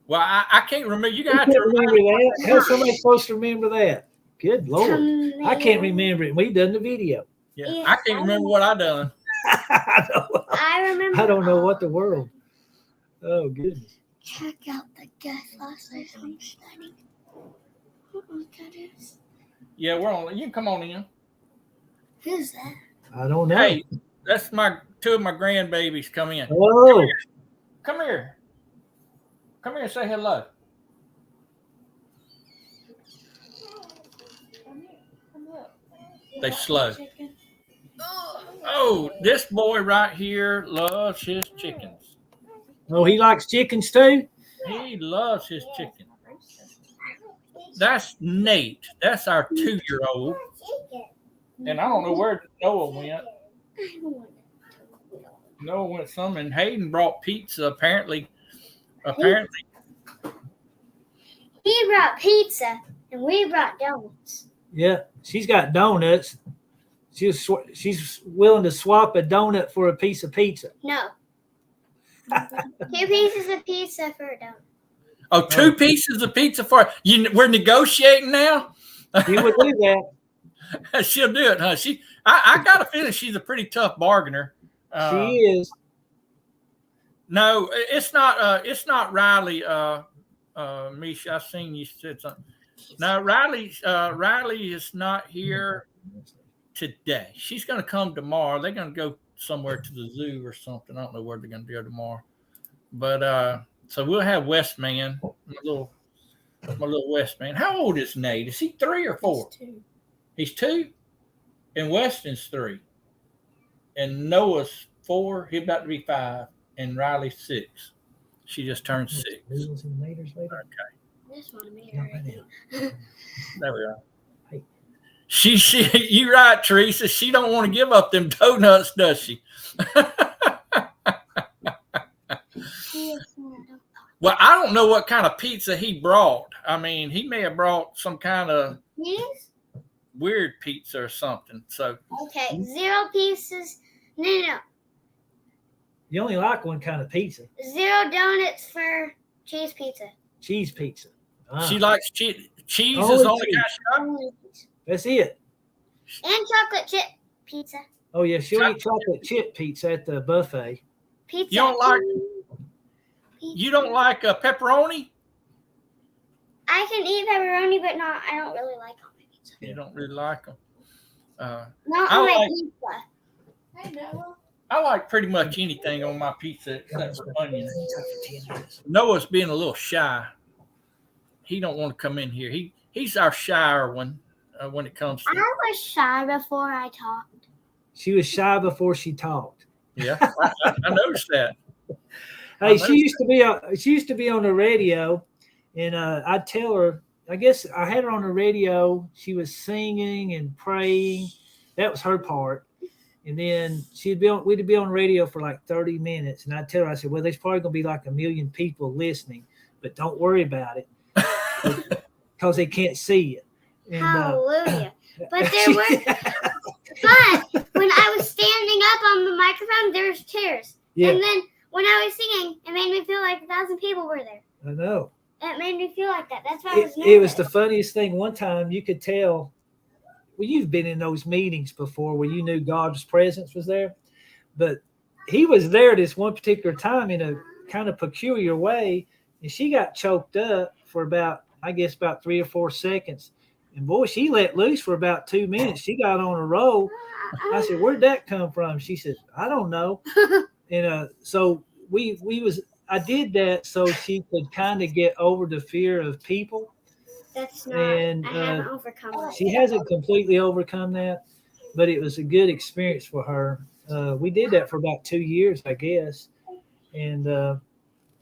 Well, I can't remember. You I got can't to remember that. How's somebody supposed to remember that? Good Lord. I can't remember it. We done the video. Yeah, I can't remember what I done. I remember. I don't know what the world. Oh, goodness. Check out the guest last Days Homestead. What that is? Yeah, we're on. You can come on in. Who's that? I don't know. Hey, that's two of my grandbabies. Come in. Oh, Come here. Come here and say hello. They slow. Oh, this boy right here loves his chickens. oh, he likes chickens too? He loves his chicken. That's Nate. That's our 2-year-old. And I don't know where Noah went. Noah went some, and Hayden brought pizza. Apparently, He brought pizza, and we brought donuts. Yeah, she's got donuts. She's willing to swap a donut for a piece of pizza. No. 2 pieces of pizza for a donut. Oh, 2 pieces of pizza for you. We're negotiating now. She would do that. She'll do it, huh? I got a feeling she's a pretty tough bargainer. She is. No, it's not. It's not Riley. Misha, I've seen you said something. No, Riley is not here today. She's going to come tomorrow. They're going to go somewhere to the zoo or something. I don't know where they're going to go tomorrow. But so we'll have Westman, my little Westman. How old is Nate? Is he 3 or 4? He's 2, and Weston's 3, and Noah's 4. He's about to be 5, and Riley's 6. She just turned 6. Okay. This one me There we are. She you right, Teresa. She don't want to give up them donuts, does she? Well, I don't know what kind of pizza he brought. I mean, he may have brought some kind of weird pizza or something. So okay, 0 pieces. No. You only like one kind of pizza. 0 donuts for cheese pizza. Cheese pizza. Ah. She likes cheese. Cheese Oh, is only got That's it. And chocolate chip pizza. Oh, yeah. She'll eat chocolate chip pizza at the buffet. Pizza. You don't like pepperoni? I can eat pepperoni, but I don't really like on my pizza. You don't really like them. Not on my pizza. I know. I like pretty much anything on my pizza except for onions. Noah's being a little shy. He don't want to come in here. He's our shyer one when it comes to. I was shy before I talked. She was shy before she talked. Yeah, I noticed that. Hey, she used to be on the radio, and I'd tell her. I guess I had her on the radio. She was singing and praying. That was her part. And then we'd be on radio for like 30 minutes. And I'd tell her, I said, well, there's probably going to be like 1 million people listening, but don't worry about it because they can't see it. And, hallelujah. But there were, but when I was standing up on the microphone, there was chairs. Yeah. And then when I was singing, it made me feel like 1,000 people were there. I know. It made me feel like that. That's why I was nervous. It was the funniest thing. One time you could tell. Well, you've been in those meetings before where you knew God's presence was there, but he was there this one particular time in a kind of peculiar way, and she got choked up for about 3 or 4 seconds. And boy, she let loose for about 2 minutes. She got on a roll. I said, "Where'd that come from?" She said, "I don't know." And so I did that so she could kind of get over the fear of people. That's not. And I haven't overcome that. she hasn't completely overcome that, but it was a good experience for her. We did that for about 2 years, I guess. And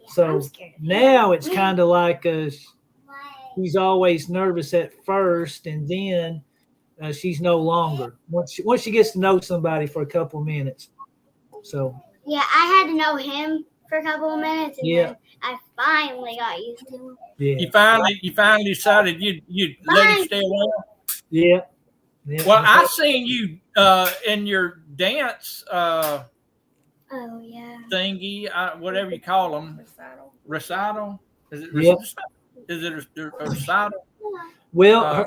so now it's kind of like she's always nervous at first, and then she's no longer. Once she gets to know somebody for a couple minutes. So yeah, I had to know him for a couple of minutes, and Yeah. then I finally got used to him. Yeah. You finally decided you'd let him stay around. Yeah. Yeah. Well, I seen you in your dance Oh yeah. thingy, whatever you call them, recital. Is it Yeah. Is it a recital? Well,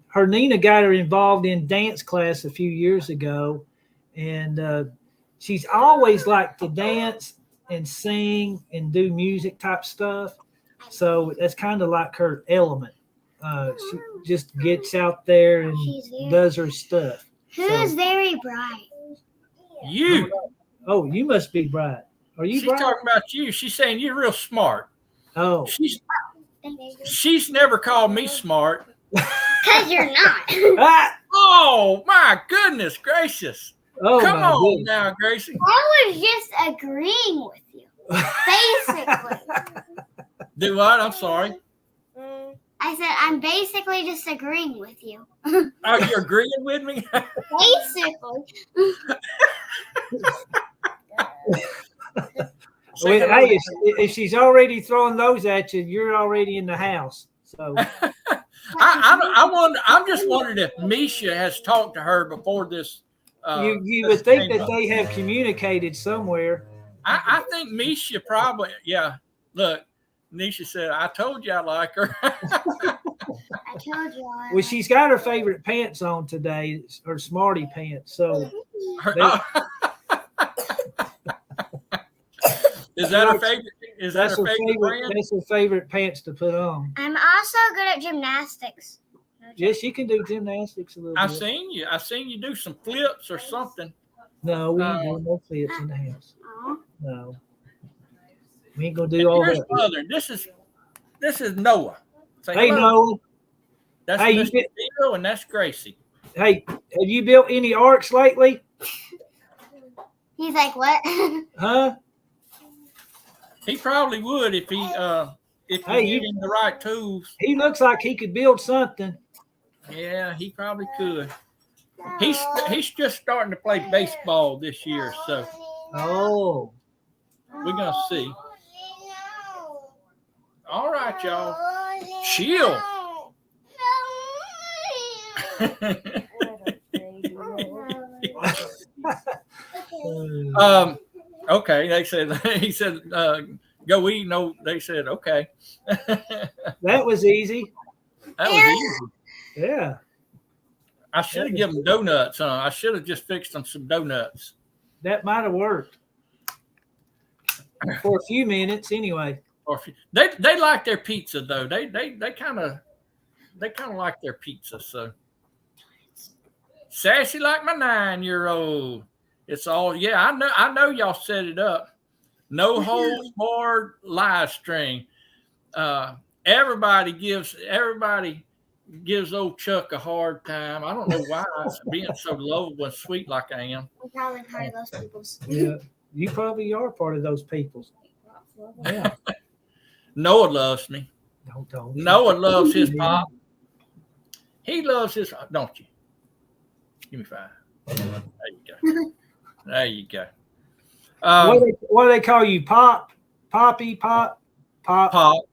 her Nina got her involved in dance class a few years ago, and she's always liked to dance and sing and do music type stuff. So that's kind of like her element. She just gets out there and does her stuff. Who's very bright? You. Oh, you must be bright. Are you She's bright? talking about you. She's saying you're real smart. Oh, She's never called me smart. Because you're not. ah! Oh my goodness gracious! Oh, Come my on goodness. now, Gracie. I was just agreeing with you. Basically. Do what? I'm sorry. I said I'm basically just agreeing with you. Oh, you're agreeing with me? Basically. Well, hey, if she's already throwing those at you, you're already in the house. So I wonder. I'm just wondering if Misha has talked to her before this. you would think that they have communicated somewhere. I think Misha probably. Yeah. Look, Nisha said, "I told you I like her." I told you. Well, she's got her favorite pants on today, her Smarty pants. So Is that her favorite? Is that that's her her favorite brand? That's her favorite pants to put on. I'm also good at gymnastics. Yes, you can do gymnastics a little I bit. seen you. I seen you do some flips or something. No, we ain't doing no flips in the house. Aw. No, we ain't gonna And do all here's that. Mother. This is Noah. Say Hey, hello. Noah. That's Hey, you Mr. get- Bill and that's Gracie. Hey, have you built any arcs lately? He's like, what? Huh? He probably would if he Hey, gave him the right tools. He looks like he could build something. Yeah, he probably could. He's just starting to play baseball this year, so Oh, we're gonna see. All right, y'all. Chill. Okay. They said he said go eat. No, they said okay. that was easy. That was easy. Yeah, I should have given them donuts. I should have just fixed them some donuts. that might have worked for a few minutes anyway. Or they like their pizza though. They kind of like their pizza. So sassy like my 9-year-old. It's all I know y'all set it up. No holds barred live stream. Everybody gives old Chuck a hard time. I don't know why being so low and sweet like I am. I'm probably part of those people's. Yeah, you probably are part of those people. Yeah, Noah loves me. don't. Noah loves his pop. He loves his. Don't you? Give me 5. There you go. There you go. What do they call you? Pop, Poppy, Pop. Pop.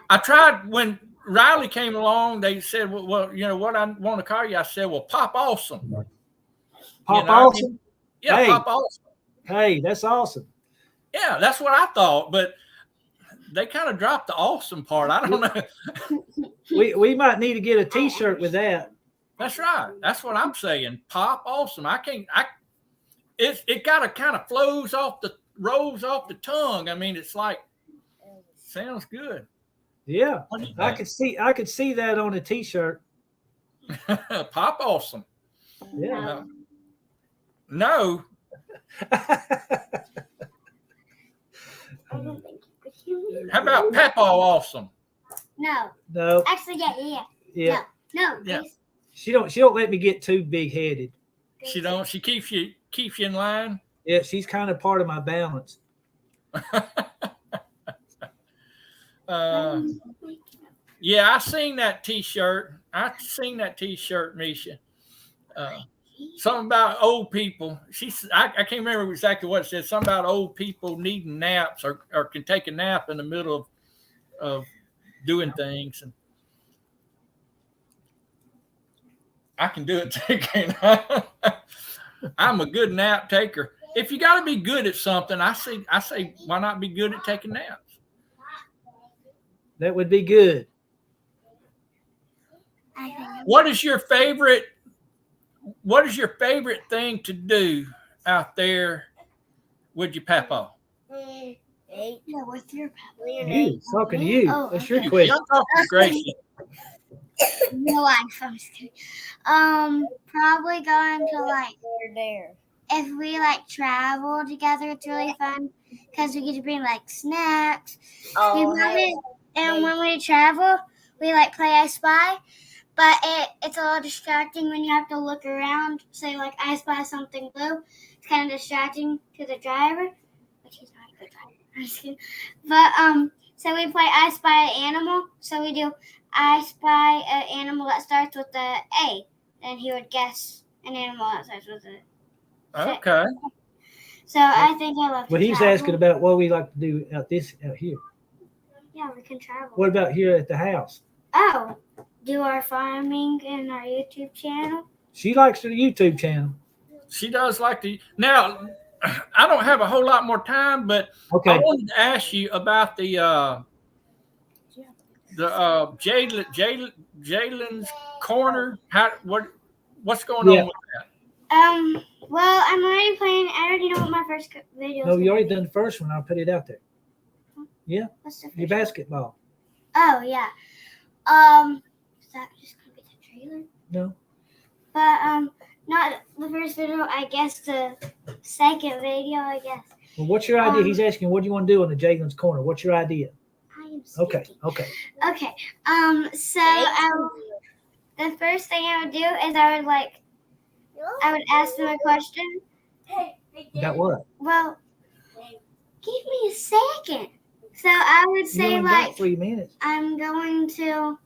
I tried when Riley came along. They said, "Well, you know what I want to call you." I said, "Well, Pop Awesome." Pop You know, Awesome. Yeah, Hey. Pop Awesome. Hey, that's awesome. Yeah, that's what I thought, but they kind of dropped the awesome part. I don't know. We might need to get a T-shirt with that. That's right. That's what I'm saying. Pop Awesome. It kind of rolls off the tongue. I mean, it's like sounds good. Yeah, What do you I think? could see that on a T-shirt. Pop Awesome. Yeah. No. I don't think you could hear me. How about Papa Awesome? No. No, Actually, yeah. yeah. No. Yeah. please. She don't let me get too big headed. She don't. She keeps you in line. Yeah, she's kind of part of my balance. Yeah, I seen that T-shirt. Misha. something about old people. I can't remember exactly what it said. Something about old people needing naps or can take a nap in the middle of doing things. And I can do it too, can't I? I'm a good nap taker. If you got to be good at something, I say, why not be good at taking naps? That would be good. What is your favorite thing to do out there with your papa? Yeah, with your papa. You, talking to you. Oh, That's your okay. question. I'm talking to Gracie. No life. I'm just kidding. Probably going to like if we like travel together, it's really fun because we get to bring like snacks. And when we travel, we like play I Spy, but it's a little distracting when you have to look around. Say like I spy something blue. It's kind of distracting to the driver, which he's not a good driver. I'm just kidding. But so we play I Spy an Animal. So we do I spy an animal that starts with the A, and he would guess an animal that starts with a. Okay. So I think I love to Well, he's travel. asking about what we like to do out here. Yeah, we can travel. What about here at the house? Oh, do our farming and our YouTube channel. She likes the YouTube channel. She does like to. Now, I don't have a whole lot more time, but Okay. I wanted to ask you about the Jalen's Corner. What's going on with that? Well, I'm already playing. I already know what my first video is. No, you already done the first one. I'll put it out there. Yeah, What's the first your basketball. Oh, yeah. Is that just going to be the trailer? No. But, not the first video, I guess the second video, I guess. Well, what's your idea? He's asking, what do you want to do on the Jalen's Corner? What's your idea? I am Okay, speaking. okay. Okay. So the first thing I would do is I would ask them a question. About what? Well, give me a second. So I would You say only got 3 minutes. I'm going to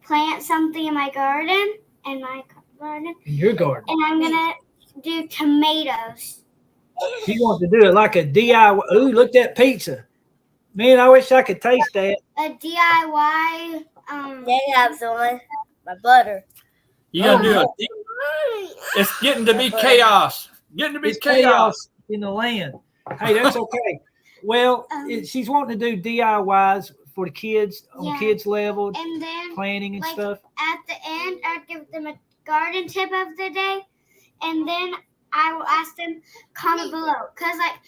plant something in my garden, In your garden. and I'm gonna do tomatoes. She wants to do it like a DIY. Ooh, look at that pizza. Man, I wish I could taste that. A DIY. They have some my butter. You gonna do it? It's getting to be chaos. Getting to be It's chaos. in the land. Hey, that's okay. Well, she's wanting to do DIYs for the kids on Yeah. kids level, And then planning and like, stuff. at the end, I'd give them a garden tip of the day, and then I will ask them comment below because like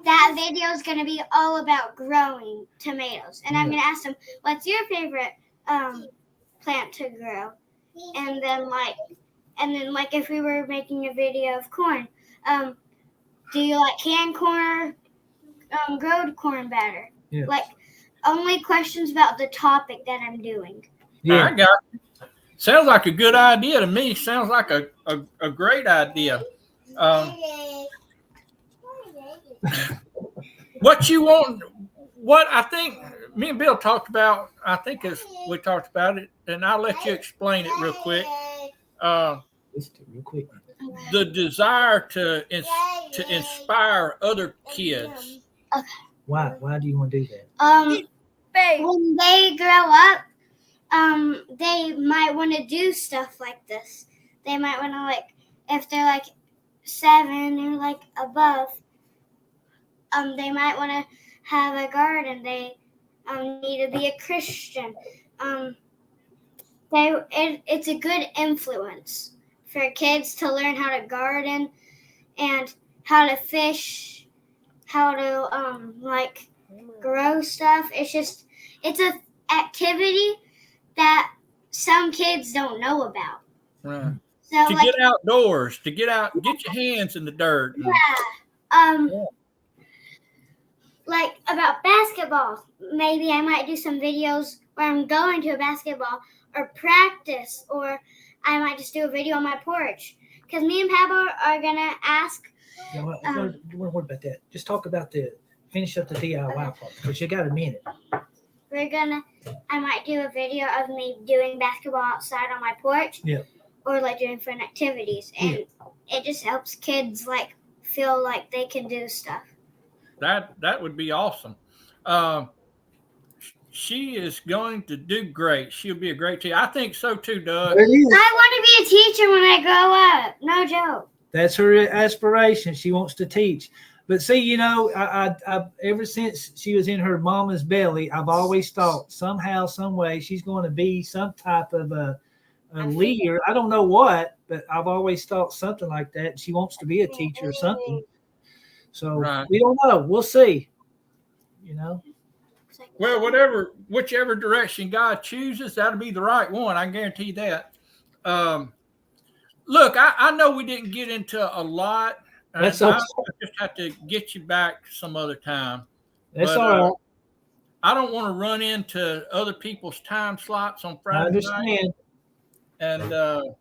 that video is going to be all about growing tomatoes, and I'm going to ask them, "What's your favorite plant to grow?" And then like if we were making a video of corn, do you like canned corn or growed corn better? Yeah. Like only questions about the topic that I'm doing. Yeah. I got it. Sounds like a good idea to me. Sounds like a great idea. What you want? What I think me and Bill talked about. I think as we talked about it, and I'll let you explain it real quick. Real quick. The desire to inspire other kids. Why? Why do you want to do that? When they grow up, they might want to do stuff like this. They might want to like, if they're like 7 or like above, they might want to have a garden. They need to be a Christian. It's a good influence for kids to learn how to garden and how to fish, how to like grow stuff. It's a activity that some kids don't know about. Right. So To like, get outdoors, to get your hands in the dirt. like about basketball, maybe I might do some videos where I'm going to a basketball or practice, or I might just do a video on my porch. Because me and Pablo are gonna ask. You don't worry about that. Just talk about finish up the DIY part because you got a minute. I might do a video of me doing basketball outside on my porch. Yeah. Or like doing fun activities. And it just helps kids like feel like they can do stuff. That would be awesome. She is going to do great. She'll be a great teacher. I think so too, Doug. It is. I want to be a teacher when I grow up. No joke. That's her aspiration. She wants to teach. But see, you know, I ever since she was in her mama's belly, I've always thought somehow, some way, she's going to be some type of a leader. I don't know what, but I've always thought something like that. She wants to be a teacher or something. So we don't know. We'll see. You know. Well, whichever direction God chooses, that'll be the right one. I guarantee that. Look, I know we didn't get into a lot. That's I okay. just have to get you back some other time. That's all right. I don't want to run into other people's time slots on I Friday night. understand.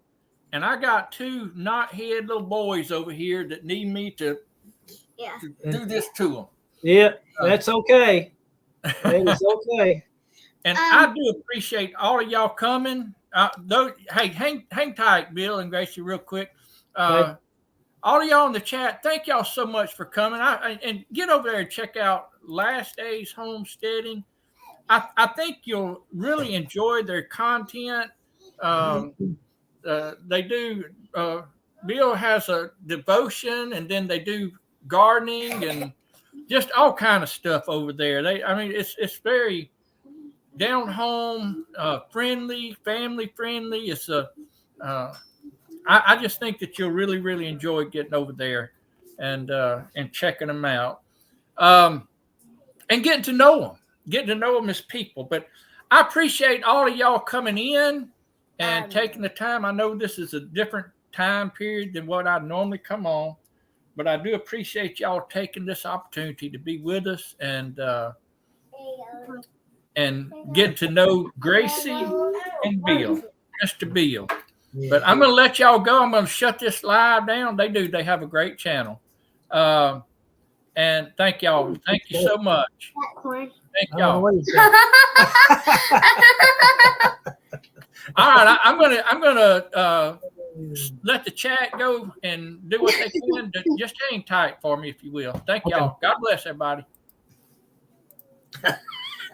And I got two knothead little boys over here that need me to do this to them. Yeah, that's okay. That is okay. And I do appreciate all of y'all coming. Hey, hang tight, Bill and Gracie, real quick. Okay. All of y'all in the chat, thank y'all so much for coming. And get over there and check out Last Days Homesteading. I think you'll really enjoy their content. They do. Bill has a devotion, and then they do gardening and just all kind of stuff over there. It's very down home, friendly, family friendly. It's I just think that you'll really, really enjoy getting over there and checking them out, and getting to know them as people. But I appreciate all of y'all coming in and taking the time. I know this is a different time period than what I normally come on, but I do appreciate y'all taking this opportunity to be with us and get to know Gracie and Bill, Mr. Bill. Yeah. But I'm going to let y'all go. I'm going to shut this live down. They have a great channel. And thank y'all. Thank you so much. Thank y'all. All right, I'm gonna let the chat go and do what they can. Just hang tight for me, if you will. Thank y'all. God bless everybody.